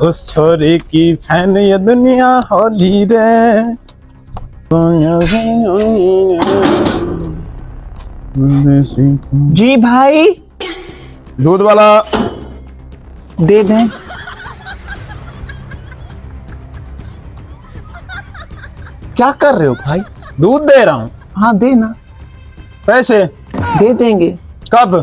उस छोरी की फैन ये दुनिया होली रे। जी भाई, दूध वाला दे दें। क्या कर रहे हो भाई? दूध दे रहा हूँ। हाँ देना। पैसे दे देंगे। कब?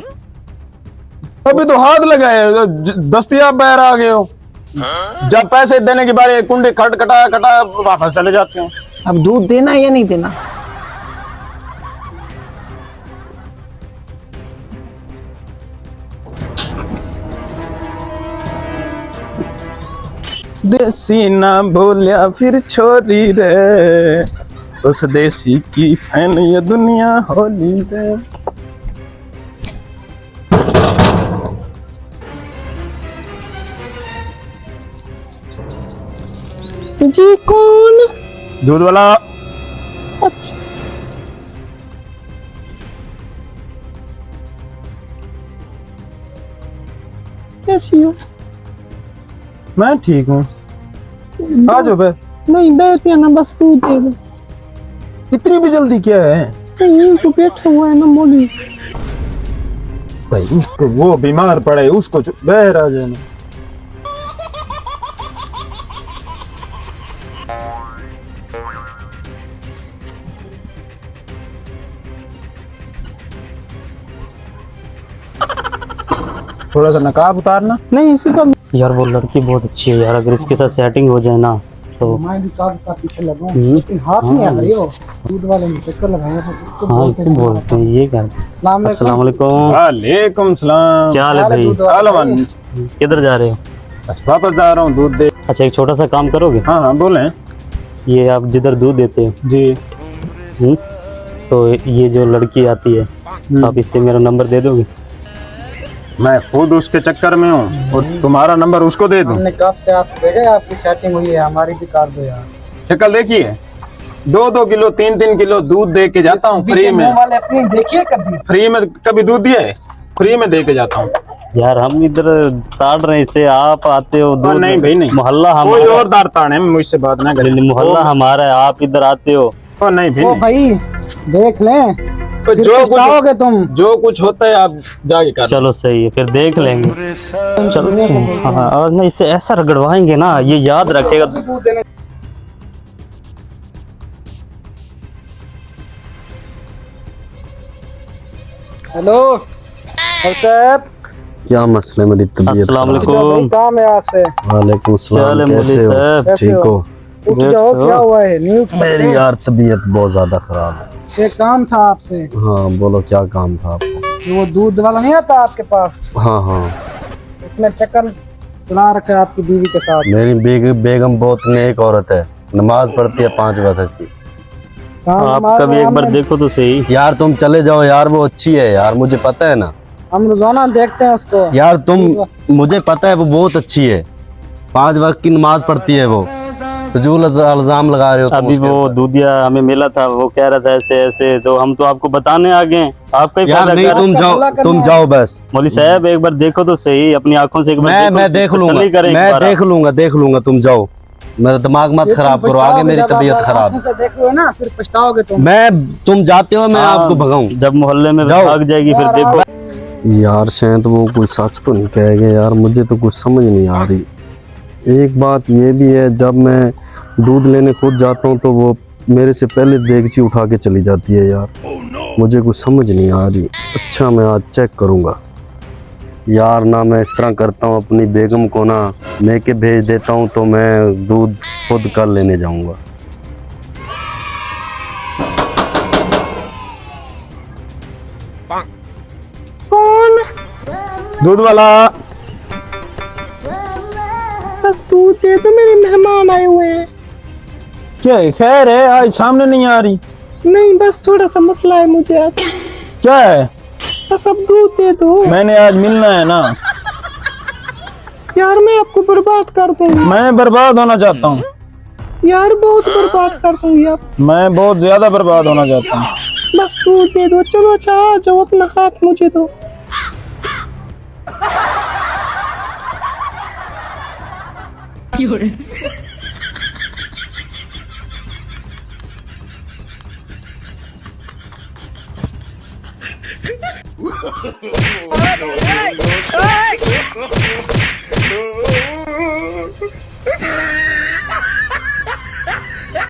अभी तो हाथ लगाए, दस्तयाब बाहर आ गए हो। जब पैसे देने के बारे कुंडे खटखटा कटा वापस चले जाते हो। अब दूध देना या नहीं देना? देसी ना बोलिया फिर छोरी रे, उस देसी की फैन ये दुनिया होली रे। जी कौन? दूध वाला। अच्छा, कैसी हो? मैं ठीक हूँ, आ जाओ बे। नहीं बैठे ना, बस दूध दे दो। इतनी भी जल्दी क्या है? यहीं तो बैठा हुआ है ना, बोली। भाई उसको, वो बीमार पड़े, उसको बाहर आ जाना। थोड़ा सा नकाब उतारना। नहीं इसी का। यार वो लड़की बहुत अच्छी है यार, अगर इसके साथ सेटिंग हो जाए ना तो मैं भी काफी पीछे लगा हूं, लेकिन हाथ नहीं आ रही हो। दूध वाले ने चक्कर लगाया था, इसको हाँ इसे बोलते हैं ये क्या। अस्सलाम वालेकुम। वालेकुम सलाम। क्या हाल है भाई? आलमन। किधर जा रहे हो? बस वापस जा रहा हूँ दूध दे। अच्छा एक छोटा सा काम करोगे? हाँ हाँ बोले ये आप जिधर दूध देते हो जी। तो ये जो लड़की आती है आप इससे मेरा नंबर दे दोगे? मैं खुद उसके चक्कर में हूँ और तुम्हारा नंबर उसको दे दूँ? हमने कब से आपसे देखा, आपकी सेटिंग हुई है, हमारी भी कर दो यार। शक्ल देखिए, 2-2 किलो 3-3 किलो दूध दे के जाता हूँ फ्री में। वाले अपनी देखिए कभी फ्री में कभी दूध दिया है? फ्री में दे के जाता हूँ। यार हम इधर ताड़ रहे इससे आप आते हो दूध। नहीं भाई नहीं, मोहल्ला कोई हमारा। और दारता है, मुझसे बात ना करें। मोहल्ला हमारा है, आप इधर आते हो। ओ नहीं भाई, ओ नहीं। भाई देख लें, तो फिर जो पछताओगे कुछ तुम। जो कुछ होता है आप जाके कर लो। चलो सही है, फिर देख लेंगे। चलो हाँ, और ना इससे ऐसा रगड़वाएंगे ना, ये याद रखेगा। हेलो साहब, क्या मसला, मेरी तबीयत अस्सलाम खराब है। वालेकुम। काम है आपसे। वालेकुम सलाम, कैसे हो? कैसे ठीक हो? हो? उठ जाओ, क्या हुआ है? न्यूज मेरी यार तबीयत बहुत ज्यादा खराब है। एक काम था आपसे। हाँ बोलो, क्या काम था आपको? वो दूध वाला नहीं आता आपके पास, हाँ हाँ, उसने चक्कर चला रखा है आपकी बीवी के साथ। मेरी बेगम बहुत नेक औरत है, नमाज पढ़ती है 5 वक्त की। आप कभी एक बार देखो तो सही। यार तुम चले जाओ यार, वो अच्छी है यार, मुझे पता है ना। हम रोजाना देखते हैं उसको यार मुझे पता है वो बहुत अच्छी है, 5 वक्त की नमाज पढ़ती है वो। फजूल इल्जाम लगा रहे हो तुम अभी उसके वो ऊपर। दूधिया हमें मिला था, वो कह रहा था ऐसे ऐसे, तो हम तो आपको बताने आ गए। आपका ही यार फायदा नहीं, कर। तुम जाओ बस। मौली साहब एक बार देखो तो सही, अपनी आंखों से एक बार मैं देख लूंगा, देख लूंगा, तुम जाओ, मेरा दिमाग मत खराब करो, आगे मेरी तबीयत खराब है। देख लो ना, फिर पछताओगे तुम। तुम जाते हो, मैं आपको भगाऊं? जब मोहल्ले में भाग जाएगी फिर देखो। यार शायद वो कोई सच तो नहीं कहेगा यार, मुझे तो कुछ समझ नहीं आ रही। एक बात ये भी है, जब मैं दूध लेने खुद जाता हूँ तो वो मेरे से पहले देगची उठा के चली जाती है यार। मुझे कुछ समझ नहीं आ रही। अच्छा मैं आज चेक करूँगा यार। ना मैं इस तरह करता हूँ, अपनी बेगम को ना लेके भेज देता हूँ, तो मैं दूध खुद कल लेने जाऊँगा। कौन? दूध वाला। बस दूध दे दो, मेरे मेहमान आए हुए हैं। क्या है, खैर है? आज सामने नहीं आ रही? नहीं बस थोड़ा सा मसला है मुझे आज। क्या है? बस अब दूध दे दो। मैंने आज मिलना है ना यार मैं आपको बर्बाद कर दूंगी। मैं बर्बाद होना चाहता हूँ। यार बहुत बर्बाद कर दूंगी आप। मैं बहुत ज्यादा बर्बाद होना चाहता हूँ। बस दूध दे दो। चलो अच्छा आ जाओ, अपना हाथ मुझे दो। Oh, no, no, no, no.